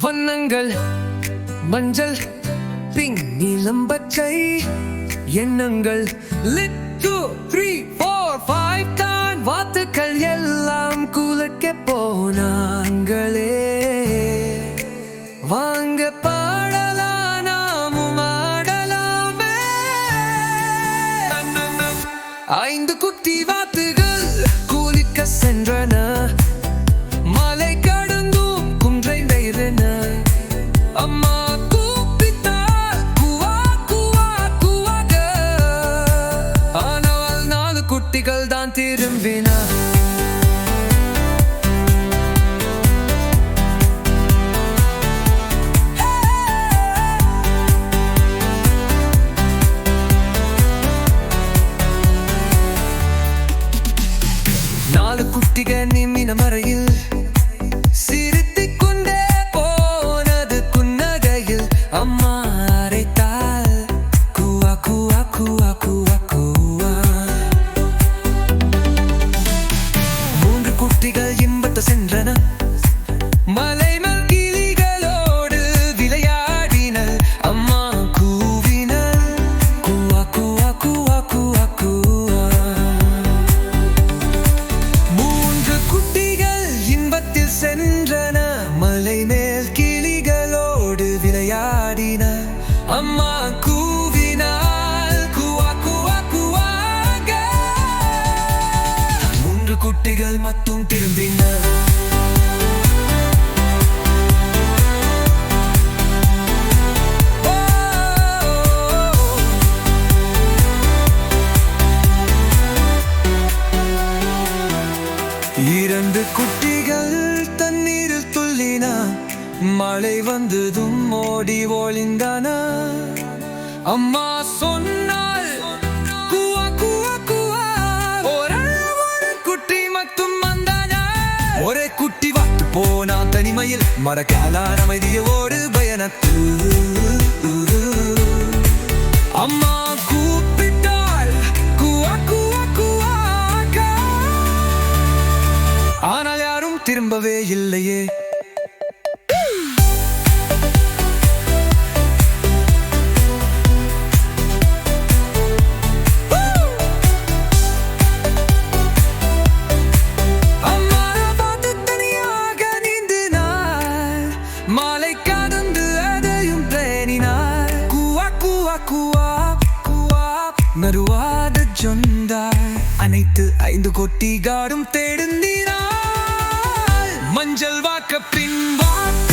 வண்ணங்கள் மஞ்சள் பிங்க் நீலம் பச்சை எண்ணங்கள் lit 2 3 4 5 தான் வாத்துக்கள் எல்லாம் குலுக்க போனாங்களே வாங்க பாடலாம் நாமும் ஆடலாமே 5 குட்டி வாத்துகள் குளிக்க சென்றன மலை கடந்தும் குன்றை நெய்தன அம்மா கூப்பிட்டாள் குவா குவா குவாக ஆனால் 4 குட்டிகள் தான் திரும்பின குட்டிகள் நிமின மறையில் சிரித்துக் கொண்டே போனது புன்னகையில் அம்மா அரைத்தாள் குவா குவா குவா குவா குவா 3 குட்டிகள் இன்பத்தை சென்றன மலை மேல் கிளிகளோடு விளையாடினர் அம்மா கூவினர் குவா குவா குவா குவா குவா சென்றன மலை மேல் கிளிகளோடு விளையாடின அம்மா கூவினாள் குவா குவா குவாக 3 குட்டிகள் மட்டும் திரும்பின இரண்டு குட்டிகள் தண்ணீரில் துள்ளின மழை வந்ததும் ஓடி ஒளிந்தன அம்மா சொன்னாள் குவா குவா குவா ஒரு குட்டி மட்டும் வந்தன ஒரே குட்டி வாத்து போனா தனிமையில் மறக்காலான அமைதியோடு பயணத்து அம்மா கூப்பிட்டாள் குவா குவா குவாக ஆனால் யாரும் திரும்பவே இல்லையே அம்மா பார்த்து தனியாக நீந்தினாள் மாலை கடந்து அதையும் பேணினாள் குவா குவா குவா குவா மெதுவாக சொன்னாள் அனைத்து 5 குட்டிகளும் தேடினாள் மஞ்சள் வாக்க பின் வாக்க